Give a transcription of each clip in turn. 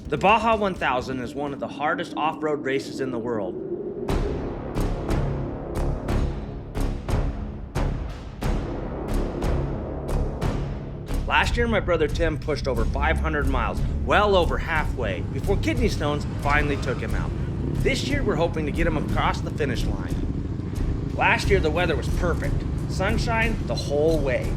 The Baja 1000 is one of the hardest off-road races in the world. Last year, my brother Tim pushed over 500 miles, well over halfway, before kidney stones finally took him out. This year, we're hoping to get him across the finish line. Last year, the weather was perfect. Sunshine the whole way.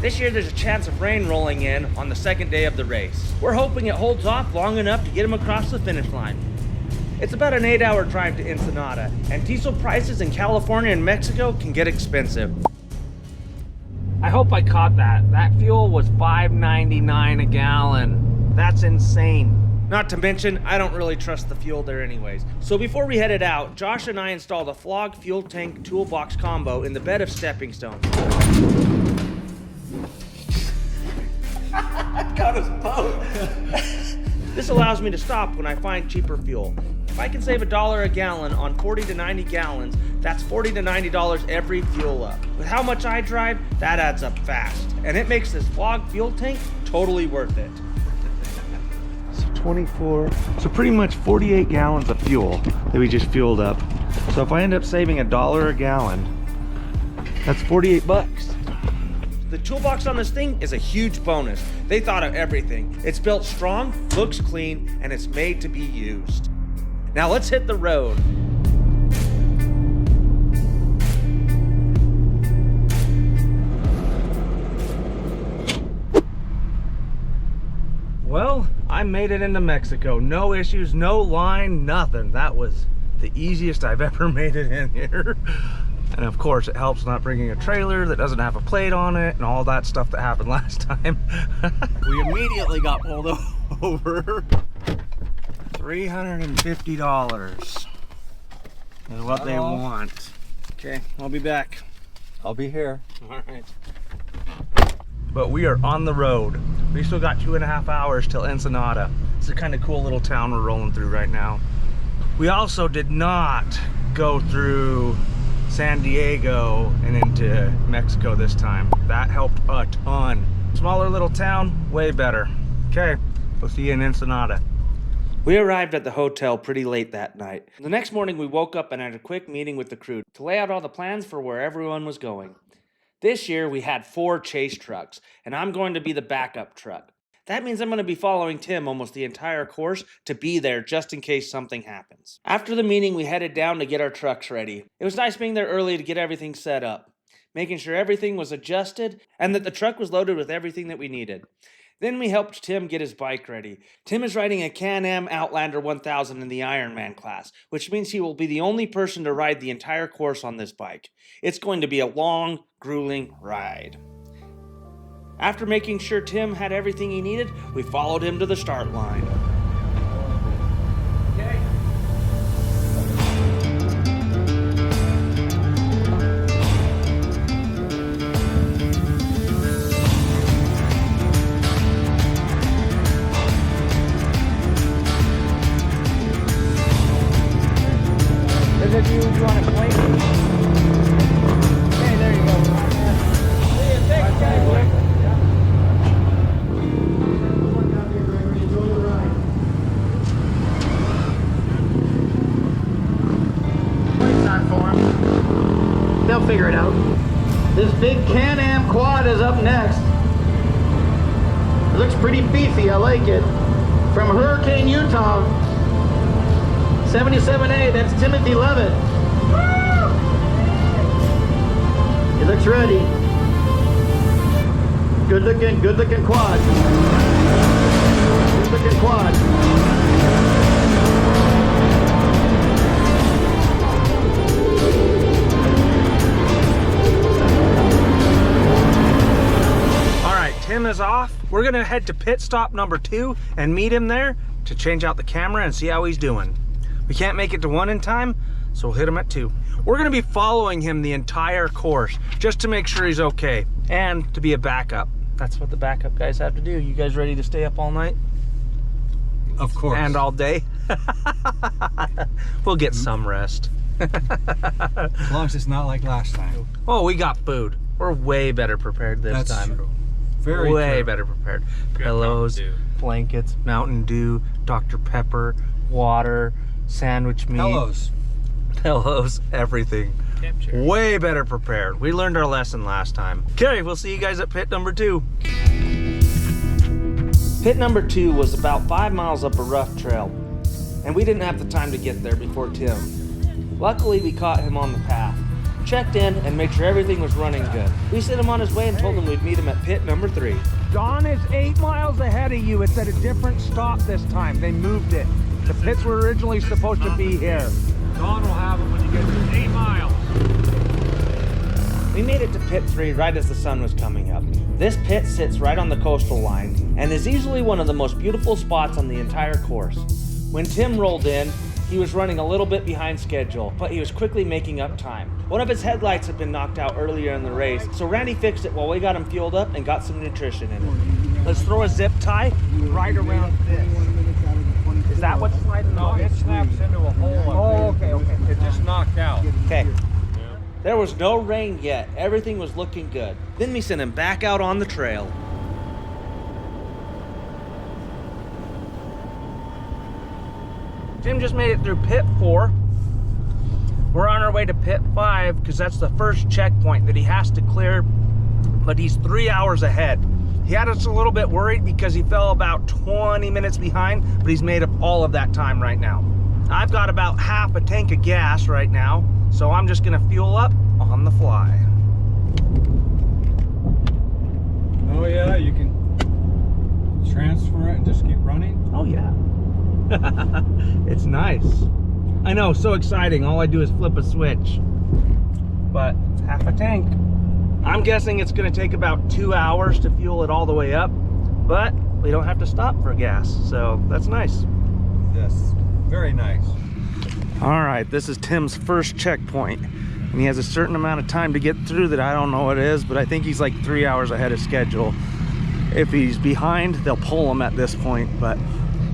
This year, there's a chance of rain rolling in on the second day of the race. We're hoping it holds off long enough to get him across the finish line. It's about an 8-hour drive to Ensenada, and diesel prices in California and Mexico can get expensive. I hope I caught that. That fuel was $5.99 a gallon. That's insane. Not to mention, I don't really trust the fuel there anyways. So before we headed out, Josh and I installed a Flog fuel tank toolbox combo in the bed of stepping stones. I got his boat. This allows me to stop when I find cheaper fuel. If I can save $1 a gallon on 40 to 90 gallons, that's $40 to $90 every fuel up. With how much I drive, that adds up fast. And it makes this Flog fuel tank totally worth it. So 24, so pretty much 48 gallons of fuel that we just fueled up. So if I end up saving $1 a gallon, that's 48 bucks. The toolbox on this thing is a huge bonus. They thought of everything. It's built strong, looks clean, and it's made to be used. Now let's hit the road. Well, I made it into Mexico. No issues, no line, nothing. That was the easiest I've ever made it in here. And of course, it helps not bringing a trailer that doesn't have a plate on it and all that stuff that happened last time. We immediately got pulled over. $350 is what they want. Okay, I'll be back. I'll be here. All right. But we are on the road. We still got 2.5 hours till Ensenada. It's a kind of cool little town we're rolling through right now. We also did not go through San Diego and into Mexico this time. That helped a ton. Smaller little town, way better. Okay, we'll see you in Ensenada. We arrived at the hotel pretty late that night. The next morning we woke up and had a quick meeting with the crew to lay out all the plans for where everyone was going. This year we had 4 chase trucks, and I'm going to be the backup truck. That means I'm going to be following Tim almost the entire course to be there just in case something happens. After the meeting, we headed down to get our trucks ready. It was nice being there early to get everything set up, making sure everything was adjusted and that the truck was loaded with everything that we needed. Then we helped Tim get his bike ready. Tim is riding a Can-Am Outlander 1000 in the Ironman class, which means he will be the only person to ride the entire course on this bike. It's going to be a long, grueling ride. After making sure Tim had everything he needed, we followed him to the start line. Okay. Is it you want to play? Okay, there you go. See you, thanks, guys. They'll figure it out. This big Can-Am quad is up next. It looks pretty beefy, I like it. From Hurricane, Utah. 77A, that's Timothy Levitt. He looks ready. Good looking quad. Good looking quad. Tim is off. We're gonna head to pit stop number 2 and meet him there to change out the camera and see how he's doing. We can't make it to 1 in time, so we'll hit him at 2. We're gonna be following him the entire course just to make sure he's okay and to be a backup. That's what the backup guys have to do. You guys ready to stay up all night? Of course. And all day? We'll get some rest. As long as it's not like last time. Oh, we got food. We're way better prepared this time. That's true. Very way true. better prepared. Pillows, blankets, Mountain Dew, Dr. Pepper, water, sandwich meat. Pillows, everything. Way better prepared. We learned our lesson last time. Okay, we'll see you guys at pit number 2. Pit number 2 was about 5 miles up a rough trail, and we didn't have the time to get there before Tim. Luckily, we caught him on the path, checked in, and made sure everything was running good. We sent him on his way and told him we'd meet him at pit number 3. Don is 8 miles ahead of you. It's at a different stop this time. They moved it. The pits were originally supposed to be here. Don will have it when you get to 8 miles. We made it to pit 3 right as the sun was coming up. This pit sits right on the coastal line and is easily one of the most beautiful spots on the entire course. When Tim rolled in, he was running a little bit behind schedule, but he was quickly making up time. One of his headlights had been knocked out earlier in the race, so Randy fixed it while we got him fueled up and got some nutrition in it. Let's throw a zip tie right around this. Is that what's sliding? No, it snaps into a hole. Oh, okay. It just knocked out. Okay. There was no rain yet. Everything was looking good. Then we sent him back out on the trail. Tim just made it through pit 4. We're on our way to pit 5 because that's the first checkpoint that he has to clear, but he's 3 hours ahead. He had us a little bit worried because he fell about 20 minutes behind, but he's made up all of that time right now. I've got about half a tank of gas right now, so I'm just gonna fuel up on the fly. Oh yeah, you can transfer it and just keep running. Oh yeah. It's nice. I know, so exciting. All I do is flip a switch. But half a tank. I'm guessing it's gonna take about 2 hours to fuel it all the way up, but we don't have to stop for gas, so that's nice. Yes, very nice. All right, this is Tim's first checkpoint, and he has a certain amount of time to get through that I don't know what it is, but I think he's like 3 hours ahead of schedule. If he's behind, they'll pull him at this point, but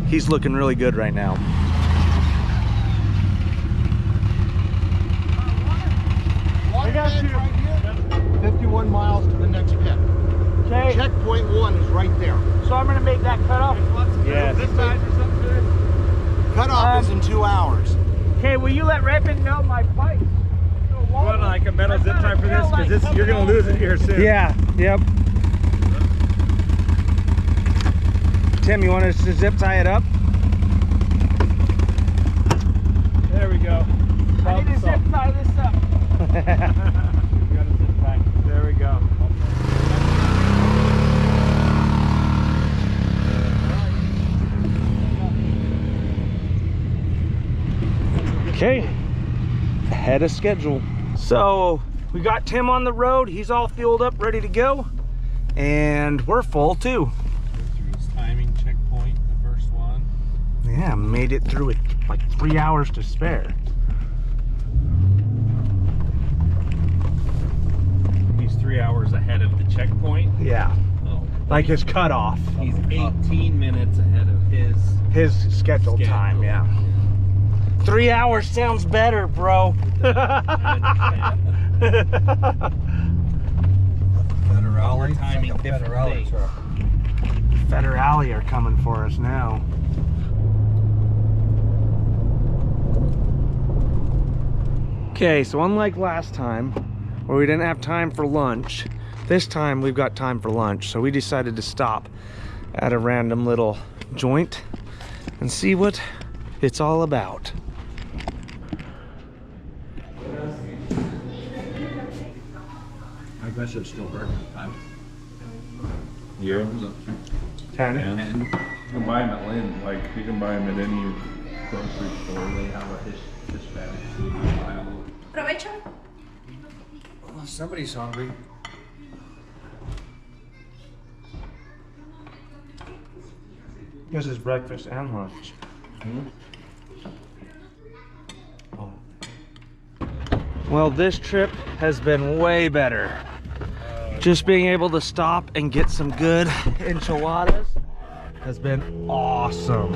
he's looking really good right now. I got you. 51 miles to the next pit. Okay. Checkpoint 1 is right there. So I'm gonna make that cutoff. Yes. This side or something? Cutoff is in 2 hours. Okay, will you let Redmond know my place? You want like a metal zip tie for this? Because you're gonna lose it here soon. Yeah, yep. Tim, you want us to zip tie it up? There we go. I need to zip tie this up. You got a zip tie. There we go. Okay, ahead of schedule. So we got Tim on the road. He's all fueled up, ready to go. And we're full too. Through his timing checkpoint, the first one. Yeah, made it through it like 3 hours to spare. He's 3 hours ahead of the checkpoint. Yeah, Oh. like his cutoff. He's 18 minutes ahead of his Scheduled time, yeah. 3 hours sounds better, bro. Federale timing, different thing. Federale are coming for us now. Okay, so unlike last time, where we didn't have time for lunch, this time we've got time for lunch. So we decided to stop at a random little joint and see what it's all about. I guess it's still working. Yeah. 10. And you can buy them at Lynn, like you can buy them at any grocery store. They have a Hispanic food aisle. Provecho. Well, somebody's hungry. This is breakfast and lunch. Oh. Well, this trip has been way better. Just being able to stop and get some good enchiladas has been awesome.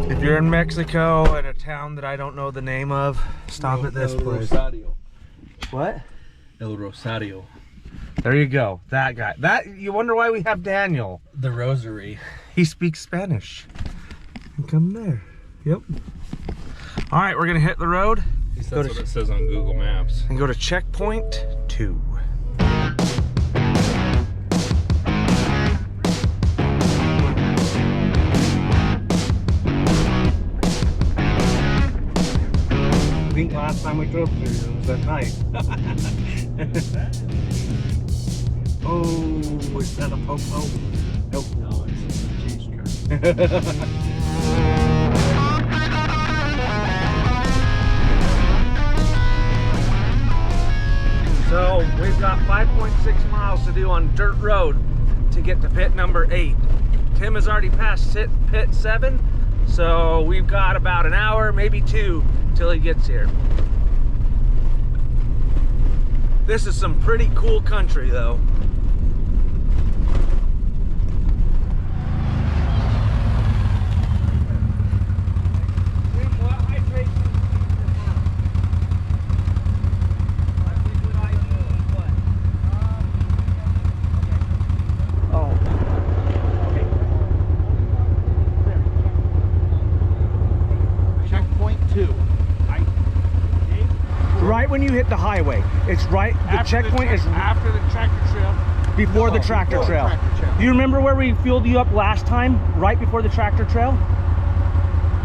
If you're in Mexico at a town that I don't know the name of, stop at this place. Rosario. What? El Rosario. There you go. That guy. That, you wonder why we have Daniel. The rosary. He speaks Spanish. And come there. Yep. All right, we're gonna hit the road. That's what it says on Google Maps. And go to checkpoint 2. I think last time we drove through it was at night. Oh, is that a popo? Nope. No, it's a cheese truck. So we've got 5.6 miles to do on dirt road to get to pit number 8. Tim has already passed pit 7, so we've got about an hour, maybe 2, till he gets here. This is some pretty cool country though. Right when you hit the highway, it's right. The checkpoint is after the tractor trail. before the tractor trail. Do you remember where we fueled you up last time? Right before the tractor trail.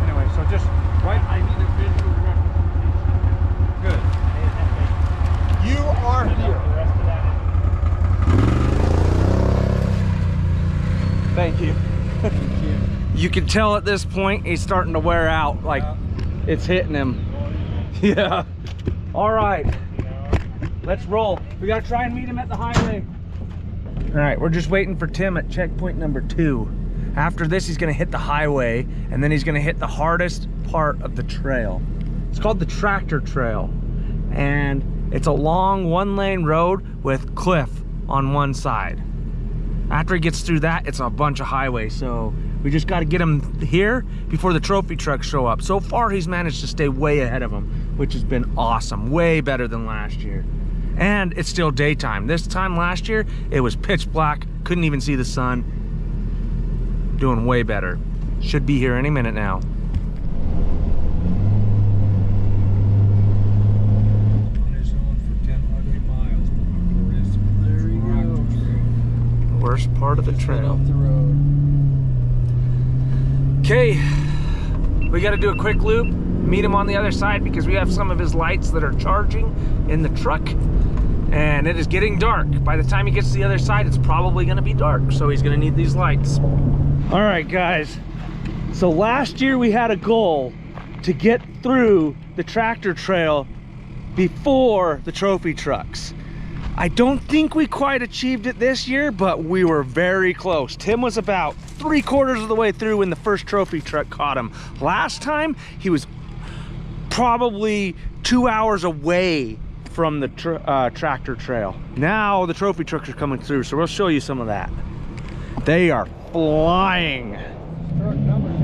Anyway, so just right. I need a visual representation. Good. You are here. Thank you. Thank you. You can tell at this point he's starting to wear out. Like it's hitting him. Yeah. All right. Let's roll. We gotta try and meet him at the highway. All right, we're just waiting for Tim at checkpoint number 2. After this, he's gonna hit the highway, and then he's gonna hit the hardest part of the trail. It's called the tractor trail, and it's a long 1-lane road with cliff on one side. After he gets through that, it's a bunch of highway, so we just gotta get him here before the trophy trucks show up. So far, he's managed to stay way ahead of them, which has been awesome, way better than last year. And it's still daytime. This time last year, it was pitch black, couldn't even see the sun. Doing way better. Should be here any minute now. There you go. Worst part of the trail. Off the road. Okay, we got to do a quick loop, meet him on the other side because we have some of his lights that are charging in the truck, and it is getting dark. By the time he gets to the other side, it's probably going to be dark, so he's going to need these lights. All right, guys, so last year we had a goal to get through the tractor trail before the trophy trucks. I don't think we quite achieved it this year, but we were very close. Tim was about 3/4 of the way through when the first trophy truck caught him. Last time, he was probably 2 hours away from the tractor trail. Now the trophy trucks are coming through, so we'll show you some of that. They are flying. Truck number 2.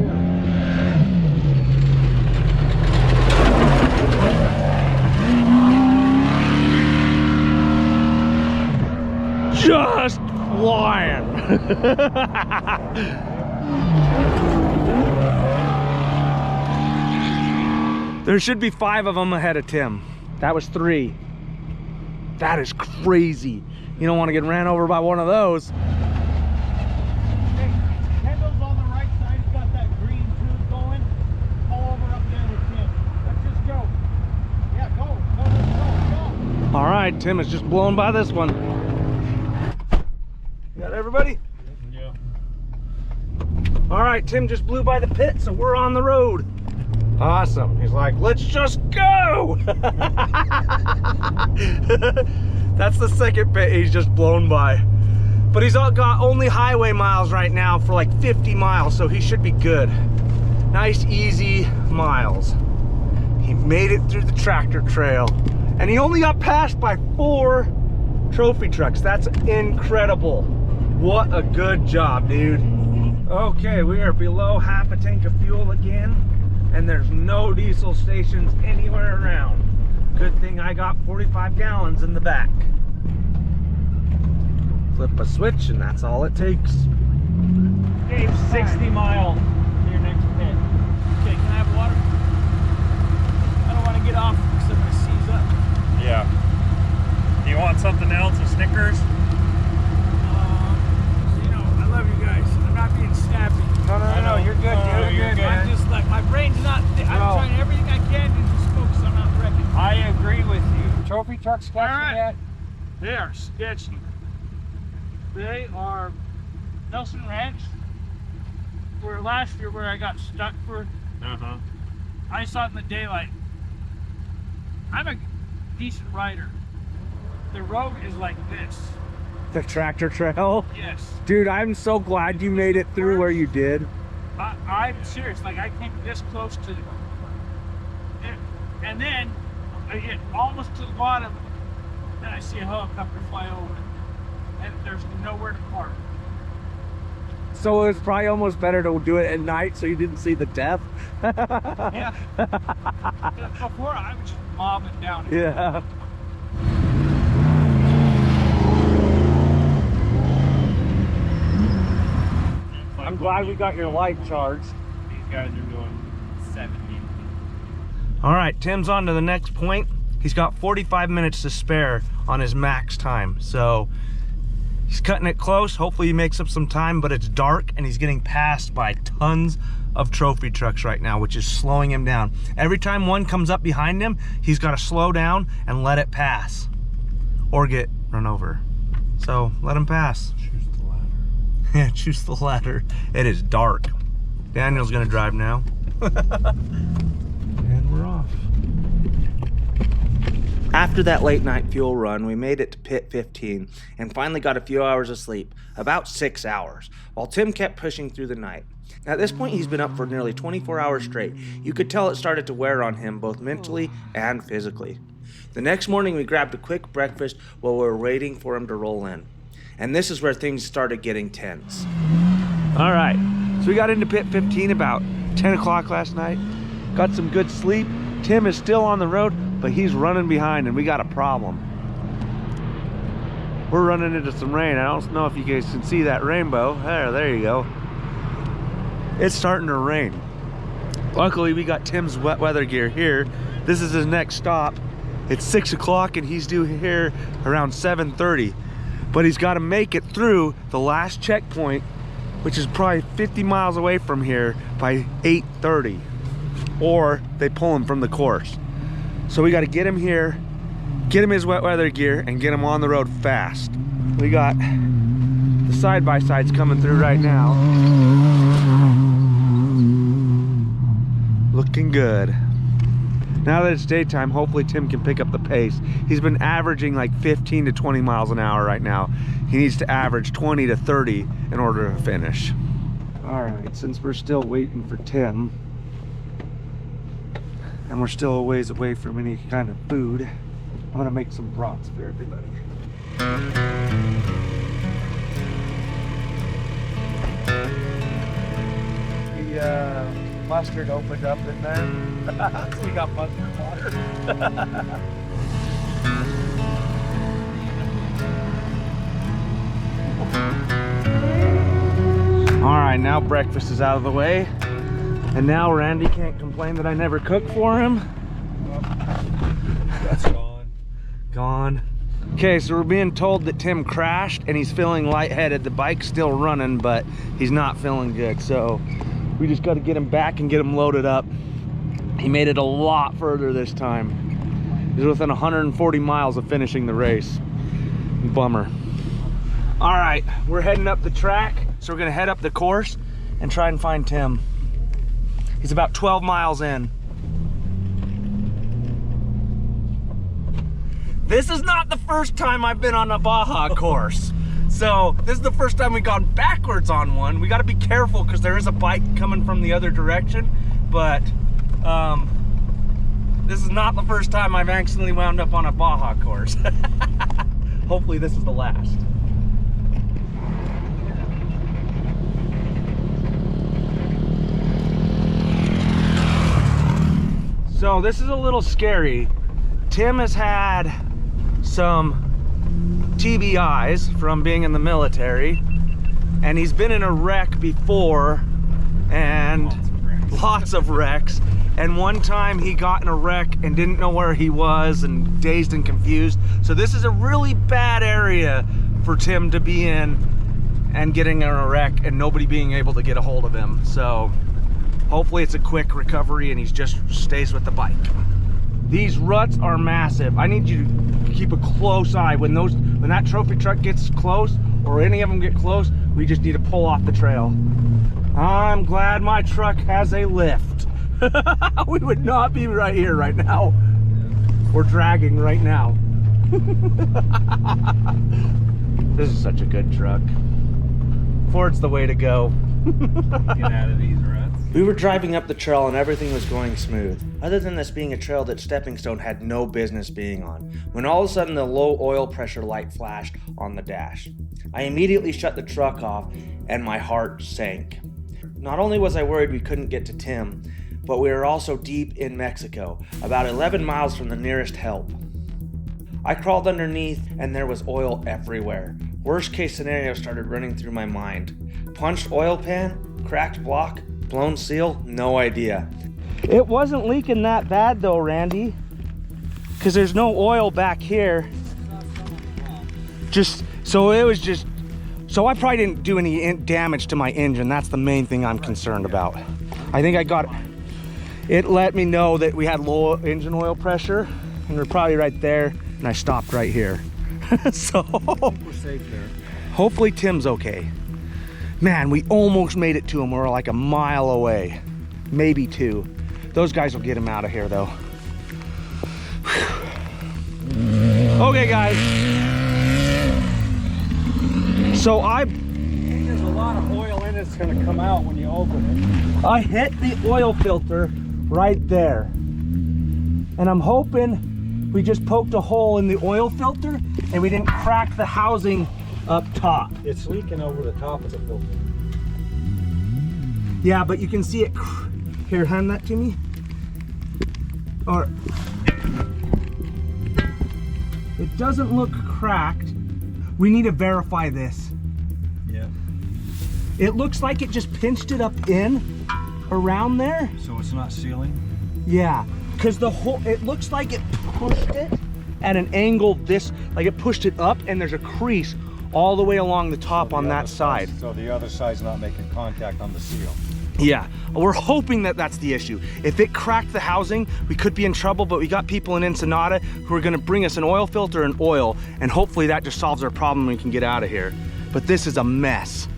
Just flying. There should be 5 of them ahead of Tim. That was 3. That is crazy. You don't want to get ran over by one of those. Hey, Kendall's on the right side. He's got that green tube going. Pull over up there with Tim. Let's just go. Yeah, go. Go. All right, Tim is just blown by this one. Got everybody? Yeah. All right, Tim just blew by the pit, so we're on the road. Awesome. He's like, let's just go. That's the second pit he's just blown by. But he's got only highway miles right now for like 50 miles, so he should be good. Nice, easy miles. He made it through the tractor trail, and he only got passed by 4 trophy trucks. That's incredible. What a good job, dude. Okay, we are below half a tank of fuel again, and there's no diesel stations anywhere around. Good thing I got 45 gallons in the back. flip a switch, and that's all it takes. Dave, 60 mile to your next pit. Okay, can I have water? I don't want to get off because I'm going to seize up. Yeah. Do you want something else? A Snickers? You know, I love you guys. I'm not being snappy. No, you're good, No, dude. you're good. I'm just like, my brain's not, I'm trying everything I can to just focus on not wrecking. I agree with you. Trophy truck sketchy Alright. yet? They are sketchy. They are Nelson Ranch, where last year where I got stuck for, I saw it in the daylight. I'm a decent rider. The road is like this. The tractor trail. Yes. Dude, I'm so glad you made it through where you did. I'm serious. Like, I came this close to it. And then I get almost to the bottom. Then I see a helicopter fly over. And there's nowhere to park. So it was probably almost better to do it at night so you didn't see the death. Yeah. Before, I was just mobbing down. Yeah. I'm glad we got your light charged. These guys are doing 70. All right, Tim's on to the next point. He's got 45 minutes to spare on his max time. So he's cutting it close. Hopefully he makes up some time, but it's dark and he's getting passed by tons of trophy trucks right now, which is slowing him down. Every time one comes up behind him, he's got to slow down and let it pass or get run over. So let him pass. Choose the ladder. Yeah, choose the ladder. It is dark. Daniel's gonna drive now. And we're off. After that late night fuel run, we made it to pit 15 and finally got a few hours of sleep, about 6 hours, while Tim kept pushing through the night. At this point, he's been up for nearly 24 hours straight. You could tell it started to wear on him both mentally and physically. The next morning, we grabbed a quick breakfast while we were waiting for him to roll in. And this is where things started getting tense. All right, so we got into pit 15 about 10 o'clock last night. Got some good sleep. Tim is still on the road, but he's running behind and we got a problem. We're running into some rain. I don't know if you guys can see that rainbow. There you go. It's starting to rain. Luckily, we got Tim's wet weather gear here. This is his next stop. It's 6 o'clock and he's due here around 7:30. But he's got to make it through the last checkpoint, which is probably 50 miles away from here, by 8:30, or they pull him from the course. So we got to get him here, get him his wet weather gear, and get him on the road fast. We got the side-by-sides coming through right now. Looking good. Now that it's daytime, hopefully Tim can pick up the pace. He's been averaging like 15 to 20 miles an hour right now. He needs to average 20 to 30 in order to finish. All right, since we're still waiting for Tim, and we're still a ways away from any kind of food, I'm gonna make some brats for everybody. The mustard opened up in there. So we got mustard water. All right, now breakfast is out of the way. And now Randy can't complain that I never cook for him. That's gone. Gone. Okay, so we're being told that Tim crashed and he's feeling lightheaded. The bike's still running, but he's not feeling good. So we just got to get him back and get him loaded up. He made it a lot further this time. He's within 140 miles of finishing the race. Bummer. All right, we're heading up the track. So we're gonna head up the course and try and find Tim. He's about 12 miles in. This is not the first time I've been on a Baja course. So this is the first time we've gone backwards on one. We gotta be careful because there is a bike coming from the other direction, but this is not the first time I've accidentally wound up on a Baja course. Hopefully this is the last. So this is a little scary. Tim has had some TBIs from being in the military, and he's been in a wreck before, and lots of wrecks. And one time he got in a wreck and didn't know where he was and dazed and confused. So this is a really bad area for Tim to be in and getting in a wreck and nobody being able to get a hold of him. So hopefully it's a quick recovery and he just stays with the bike. These ruts are massive. I need you to keep a close eye when that trophy truck gets close, or any of them get close. We just need to pull off the trail. I'm glad my truck has a lift. We would not be right here right now. We're dragging right now. This is such a good truck. Ford's the way to go. Get out of these ruts. We were driving up the trail and everything was going smooth, other than this being a trail that Stepping Stone had no business being on, when all of a sudden the low oil pressure light flashed on the dash. I immediately shut the truck off and my heart sank. Not only was I worried we couldn't get to Tim, but we were also deep in Mexico, about 11 miles from the nearest help. I crawled underneath and there was oil everywhere. Worst case scenario started running through my mind. Punched oil pan, cracked block, blown seal, no idea. It wasn't leaking that bad though, Randy, because there's no oil back here. So I probably didn't do any damage to my engine. That's the main thing I'm concerned about. I think I got it. Let me know that we had low engine oil pressure, and we're probably right there, and I stopped right here. So We're safe there. hopefully Tim's okay. Man, we almost made it to him. We're like a mile away, maybe 2. Those guys will get him out of here though. Whew. Okay guys, so There's a lot of oil in it. It's gonna come out when you open I hit the oil filter right there, and I'm hoping we just poked a hole in the oil filter and we didn't crack the housing up top. it. It's leaking over the top of the filter. Yeah, but you can see it. Here, hand that to me. Or it doesn't look cracked. We need to verify this. Yeah. It looks like it just pinched it up in around there. So it's not sealing? Yeah, because it looks like it pushed it at an angle like it pushed it up, and there's a crease all the way along the top on that side. So the other side's not making contact on the seal. Yeah, we're hoping that that's the issue. If it cracked the housing, we could be in trouble, but we got people in Ensenada who are gonna bring us an oil filter and oil, and hopefully that just solves our problem and we can get out of here. But this is a mess.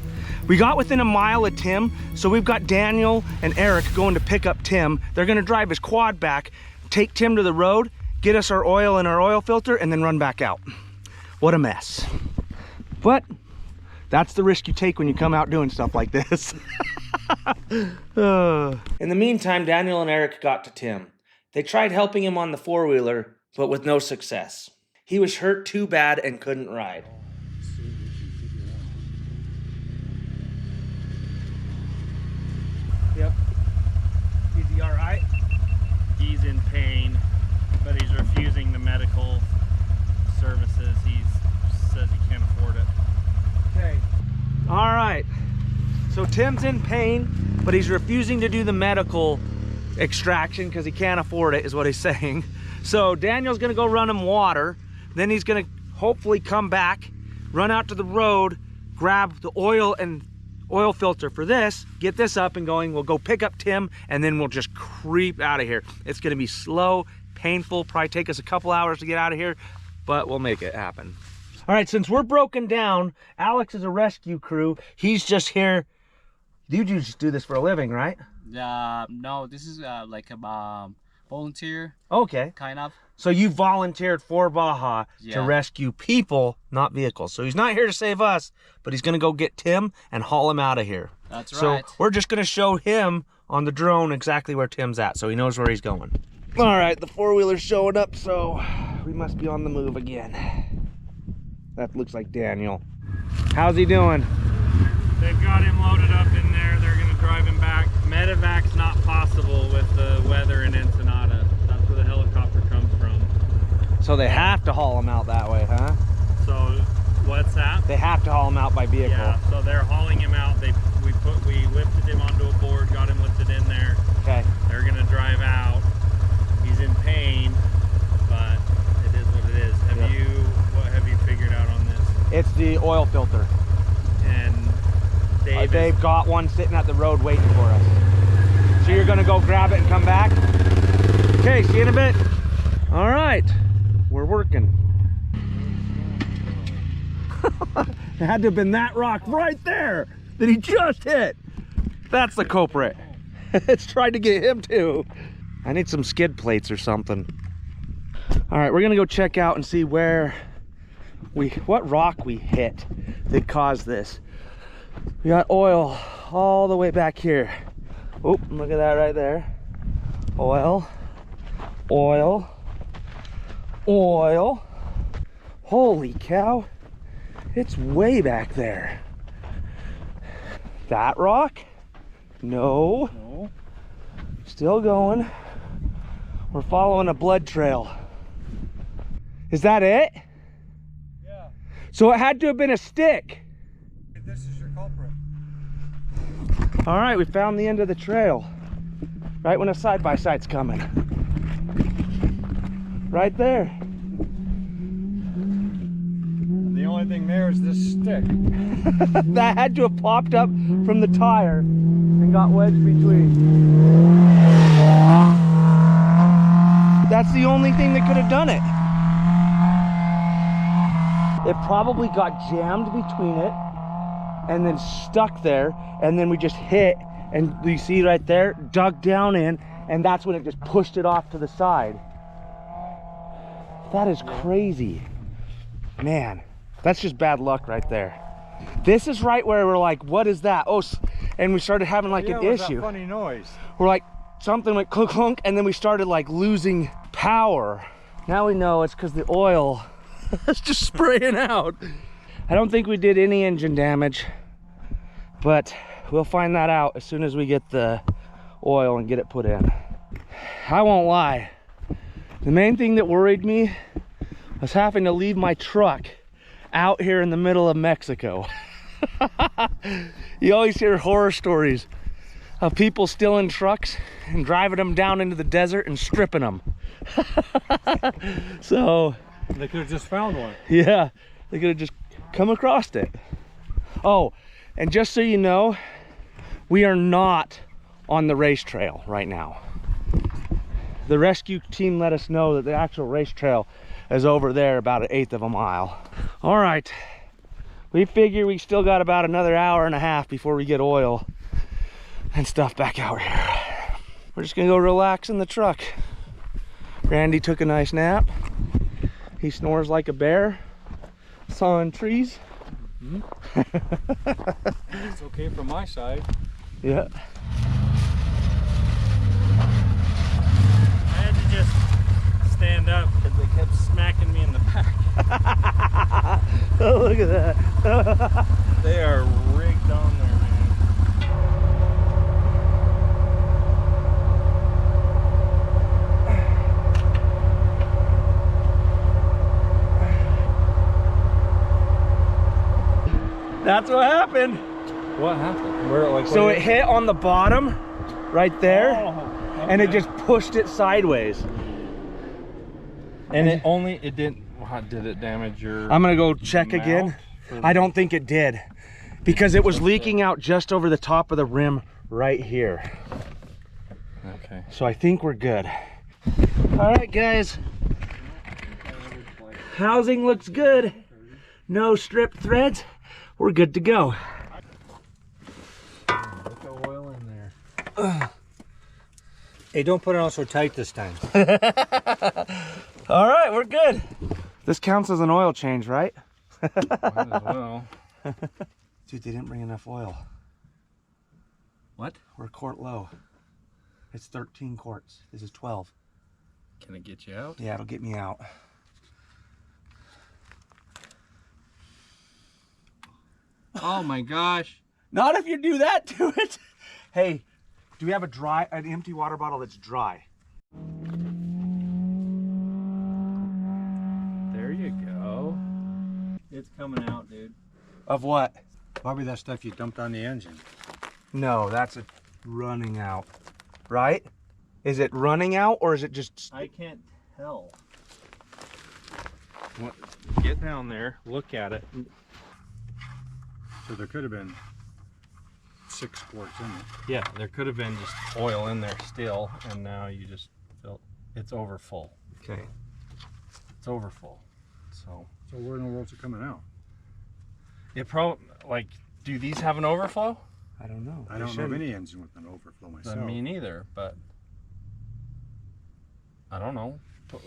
We got within a mile of Tim, so we've got Daniel and Eric going to pick up Tim. They're gonna drive his quad back, take Tim to the road, get us our oil and our oil filter, and then run back out. What a mess. But that's the risk you take when you come out doing stuff like this. In the meantime, Daniel and Eric got to Tim. They tried helping him on the four-wheeler, but with no success. He was hurt too bad and couldn't ride. Yep. Is he all right? He's in pain, but he's refusing the medical services. He says he can't afford it. Okay. All right. So Tim's in pain, but he's refusing to do the medical extraction because he can't afford it, is what he's saying. So Daniel's gonna go run him water. Then he's gonna hopefully come back, run out to the road, grab the oil and oil filter for this, get this up and going. We'll go pick up Tim, and then we'll just creep out of here. It's gonna be slow, painful, probably take us a couple hours to get out of here, but we'll make it happen. All right, since we're broken down, Alex is a rescue crew. He's just here. You just do this for a living, right? No, this is like a volunteer. Okay. Kind of. So you volunteered for Baja to Yeah. rescue people, not vehicles. So he's not here to save us, but he's gonna go get Tim and haul him out of here. That's So right. we're just gonna show him on the drone exactly where Tim's at, so he knows where he's going. All right, the four-wheeler's showing up, so we must be on the move again. That looks like Daniel. How's he doing? They've got him loaded up in there. They're going to drive him back. Medevac's not possible with the weather in Ensenada. That's where the helicopter comes from. So they have to haul him out that way, huh? So What's that? They have to haul him out by vehicle. Yeah, so they're hauling him out. We lifted him onto a board, got him lifted in there. Okay. They're gonna drive out. He's in pain, but it is what it is. What have you figured out on this? It's the oil filter. And They've got one sitting at the road waiting for us. So you're gonna go grab it and come back? Okay, see you in a bit. All right, we're working. It had to have been that rock right there that he just hit. That's the culprit. It's trying to get him too. I need some skid plates or something. All right, we're gonna go check out and see what rock we hit that caused this. We got oil all the way back here. Oh, look at that right there. Oil, oil, oil. Holy cow. It's way back there. That rock? No. No. Still going. We're following a blood trail. Is that it? Yeah. So it had to have been a stick. This is your culprit. All right, we found the end of the trail. Right when a side-by-side's coming. Right there. And the only thing there is this stick. That had to have popped up from the tire and got wedged between. That's the only thing that could have done it. It probably got jammed between it and then stuck there, and then we just hit, and you see right there, dug down in, and that's when it just pushed it off to the side. That is crazy. Man, that's just bad luck right there. This is right where we're like, what is that? Oh, and we started having like an issue. That funny noise. We're like, something went clunk clunk, and then we started like losing power. Now we know it's because the oil is just spraying out. I don't think we did any engine damage, but we'll find that out as soon as we get the oil and get it put in. I won't lie. The main thing that worried me was having to leave my truck out here in the middle of Mexico. You always hear horror stories of people stealing trucks and driving them down into the desert and stripping them. So They could have just found one. yeah, they could have just come across it. Oh, and just so you know, we are not on the race trail right now. The rescue team let us know that the actual race trail is over there about 1/8 of a mile. All right, we figure we still got about another hour and a half before we get oil and stuff back out here. We're just gonna go relax in the truck. Randy took a nice nap. He snores like a bear, sawing trees. It's okay from my side. Yeah. I had to just stand up because they kept smacking me in the back. Oh, look at that. They are rigged on there, man. That's what happened. What happened? Where like? So it hit on the bottom right there, and it just pushed it sideways. And it didn't. Did it damage your? I'm gonna go check mount again. for the- I don't think it did, because it was leaking out just over the top of the rim right here. Okay. So I think we're good. All right, guys. Housing looks good. No stripped threads. We're good to go. Look at oil in there. Hey, don't put it on so tight this time. All right, we're good. This counts as an oil change, right? Might as well. Dude, they didn't bring enough oil. What? We're quart low. It's 13 quarts. This is 12. Can it get you out? Yeah, it'll get me out. Oh my gosh. Not if you do that to it. Hey, do we have an empty water bottle that's dry? There you go. It's coming out, dude. Of what? Probably that stuff you dumped on the engine. No, that's a running out, right? Is it running out or is it just? I can't tell. What? Get down there, look at it. So there could have been 6 quarts in it. Yeah, there could have been just oil in there still, and now you just felt it's over full. Okay. It's over full. So where in the world's it coming out? it probably, like, do these have an overflow? I don't know. I don't know of any engine with an overflow myself. Me neither, but I don't know.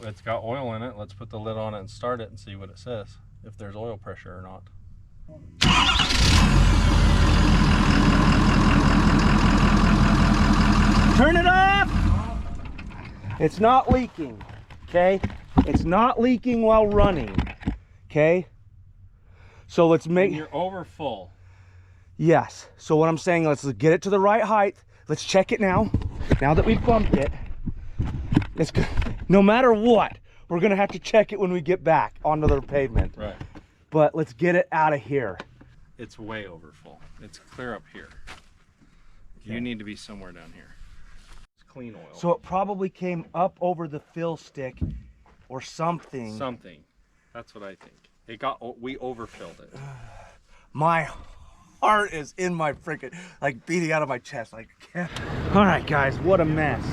It's got oil in it. Let's put the lid on it and start it and see what it says, if there's oil pressure or not. Turn it off! It's not leaking, okay? It's not leaking while running, okay? So let's make... You're over full. Yes. So what I'm saying, let's get it to the right height. Let's check it now. Now that we've bumped it. It's good. No matter what, we're gonna have to check it when we get back onto the pavement. Right. But let's get it out of here. It's way over full. It's clear up here. You need to be somewhere down here. It's clean oil. So it probably came up over the fill stick or something. Something. That's what I think. It got, we overfilled it. My heart is in my freaking, like, beating out of my chest. Like, all right, guys, what a mess.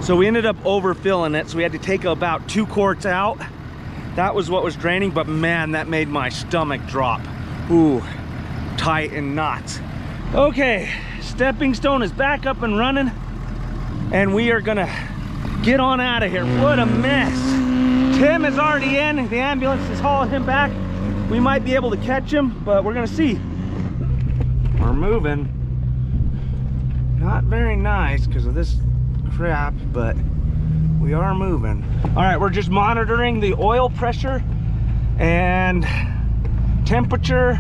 So we ended up overfilling it, so we had to take about 2 quarts out. That was what was draining, but man, that made my stomach drop. Ooh, tight and knots. Okay, stepping stone is back up and running, and we are gonna get on out of here. What a mess. Tim is already in, the ambulance is hauling him back. We might be able to catch him, but we're gonna see. We're moving. Not very nice because of this crap, but we are moving. All right, we're just monitoring the oil pressure and temperature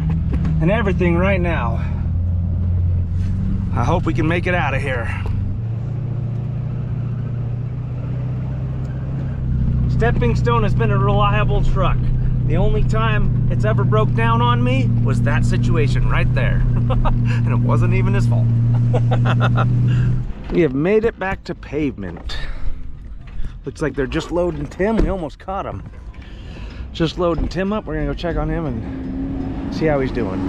and everything right now. I hope we can make it out of here. Stepping Stone has been a reliable truck. The only time it's ever broke down on me was that situation right there. And it wasn't even his fault. We have made it back to pavement. Looks like they're just loading Tim. We almost caught him. Just loading Tim up. We're gonna go check on him and see how he's doing.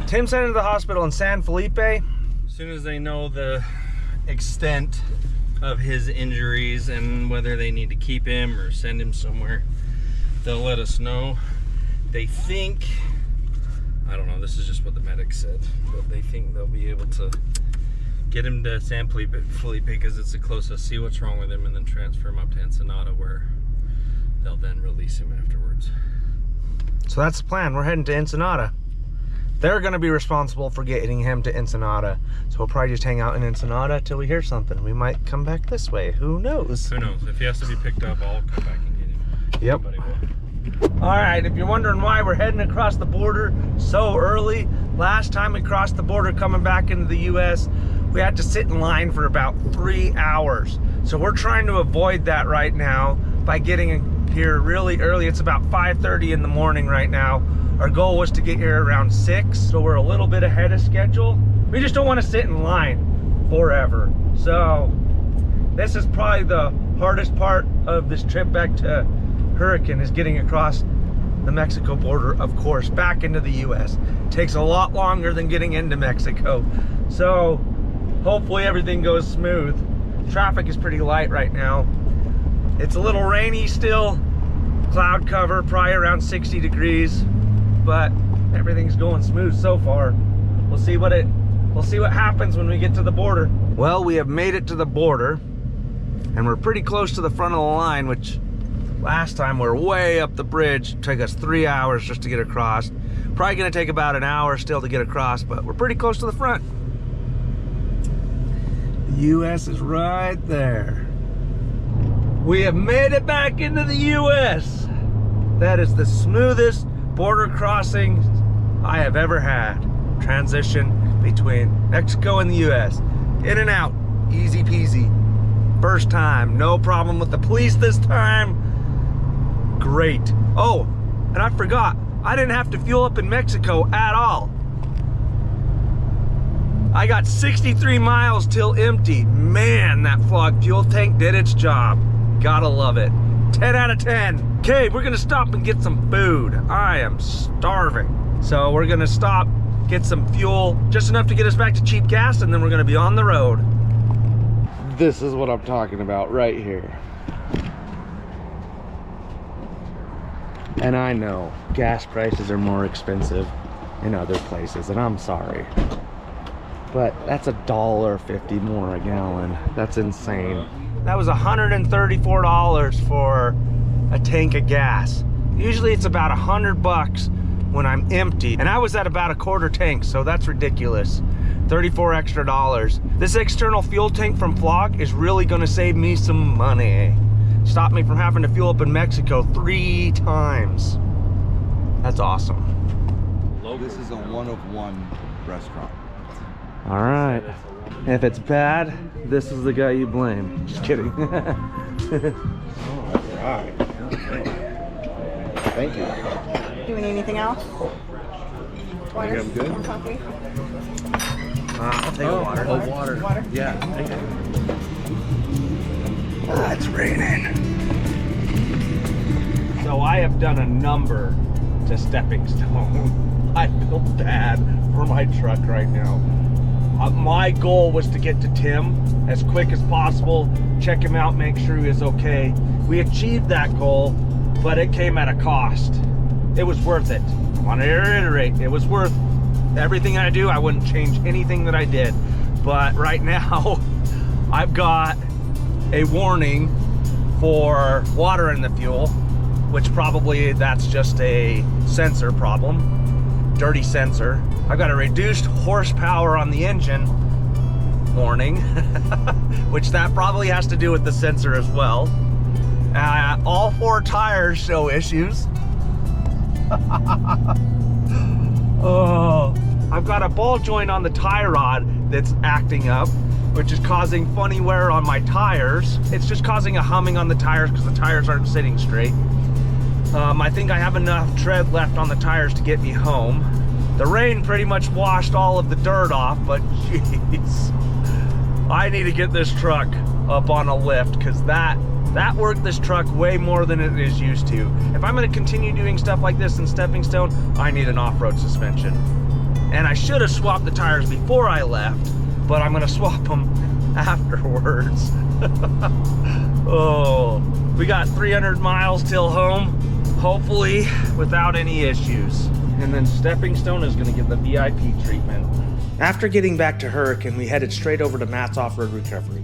Tim's headed to the hospital in San Felipe. As soon as they know the extent of his injuries and whether they need to keep him or send him somewhere, they'll let us know. They think, I don't know, this is just what the medics said, but they think they'll be able to get him to San Felipe because it's the closest, see what's wrong with him, and then transfer him up to Ensenada, where they'll then release him afterwards. So that's the plan. We're heading to Ensenada. They're going to be responsible for getting him to Ensenada. So we'll probably just hang out in Ensenada till we hear something. We might come back this way. Who knows? Who knows? If he has to be picked up, I'll come back and get him. Yep. Somebody will. All right, if you're wondering why we're heading across the border so early, last time we crossed the border coming back into the US, we had to sit in line for about 3 hours. So we're trying to avoid that right now by getting here really early. It's about 5:30 in the morning right now. Our goal was to get here around 6, so we're a little bit ahead of schedule. We just don't want to sit in line forever. So this is probably the hardest part of this trip back to Hurricane, is getting across the Mexico border, of course, back into the US. It takes a lot longer than getting into Mexico. So hopefully everything goes smooth. Traffic is pretty light right now. It's a little rainy still, cloud cover, probably around 60 degrees, but everything's going smooth so far. We'll see what happens when we get to the border. Well, we have made it to the border, and we're pretty close to the front of the line, which last time we were way up the bridge. It took us 3 hours just to get across. Probably gonna take about an hour still to get across, but we're pretty close to the front. The US is right there. We have made it back into the US. That is the smoothest border crossing I have ever had. Transition between Mexico and the US. In and out, easy peasy. First time, no problem with the police this time. Great. Oh, and I forgot, I didn't have to fuel up in Mexico at all. I got 63 miles till empty. Man, that Flog fuel tank did its job. Gotta love it. 10 out of 10. Okay, we're gonna stop and get some food. I am starving. So we're gonna stop, get some fuel, just enough to get us back to cheap gas, and then we're gonna be on the road. This is what I'm talking about right here. And I know gas prices are more expensive in other places, and I'm sorry. But that's $1.50 more a gallon. That's insane. That was $134 for a tank of gas. Usually it's about $100 when I'm empty, and I was at about a quarter tank, so that's ridiculous. 34 extra dollars. This external fuel tank from Flog is really gonna save me some money. Stop me from having to fuel up in Mexico 3 times. That's awesome. This is a one-of-one restaurant. All right. If it's bad, this is the guy you blame. Just kidding. All right. Thank you. Do we need anything else? Water? I'm good. More coffee? I'll take a water. Oh, water. Water? Yeah, thank you. Ah, it's raining. So I have done a number to Stepping Stone. I feel bad for my truck right now. My goal was to get to Tim as quick as possible, check him out, make sure he was okay. We achieved that goal, but it came at a cost. It was worth it. I want to reiterate, it was worth everything I do. I wouldn't change anything that I did. But right now, I've got a warning for water in the fuel, which probably that's just a sensor problem, dirty sensor. I've got a reduced horsepower on the engine warning, which that probably has to do with the sensor as well. All 4 tires show issues. Oh, I've got a ball joint on the tie rod that's acting up, which is causing funny wear on my tires. It's just causing a humming on the tires because the tires aren't sitting straight. I think I have enough tread left on the tires to get me home. The rain pretty much washed all of the dirt off, but jeez, I need to get this truck up on a lift because that worked this truck way more than it is used to. If I'm going to continue doing stuff like this in Stepping Stone, I need an off-road suspension. And I should have swapped the tires before I left, but I'm going to swap them afterwards. Oh, we got 300 miles till home, hopefully without any issues. And then Stepping Stone is going to get the VIP treatment. After getting back to Hurricane, we headed straight over to Matt's off-road recovery.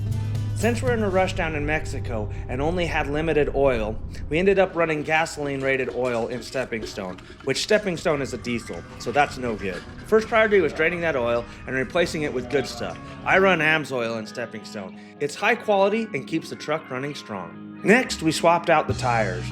Since we're in a rush down in Mexico and only had limited oil, we ended up running gasoline-rated oil in Stepping Stone, which Stepping Stone is a diesel, so that's no good. First priority was draining that oil and replacing it with good stuff. I run AMSOIL in Stepping Stone. It's high quality and keeps the truck running strong. Next, we swapped out the tires.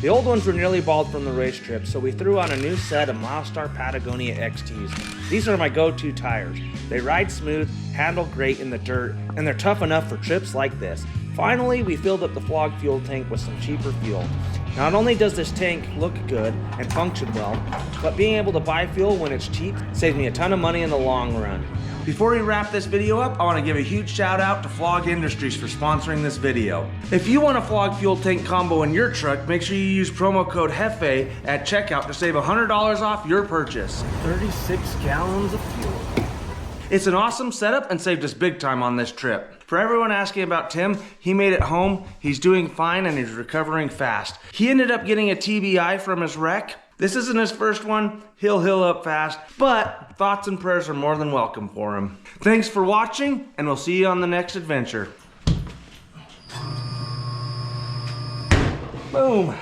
The old ones were nearly bald from the race trip, so we threw on a new set of Milestar Patagonia XTs. These are my go-to tires. They ride smooth, handle great in the dirt, and they're tough enough for trips like this. Finally, we filled up the Flog fuel tank with some cheaper fuel. Not only does this tank look good and function well, but being able to buy fuel when it's cheap saves me a ton of money in the long run. Before we wrap this video up, I want to give a huge shout out to Flog Industries for sponsoring this video. If you want a Flog fuel tank combo in your truck, make sure you use promo code Jefe at checkout to save $100 off your purchase. 36 gallons of fuel. It's an awesome setup and saved us big time on this trip. For everyone asking about Tim, he made it home, he's doing fine, and he's recovering fast. He ended up getting a TBI from his wreck. This isn't his first one, he'll heal up fast, but thoughts and prayers are more than welcome for him. Thanks for watching, and we'll see you on the next adventure. Boom.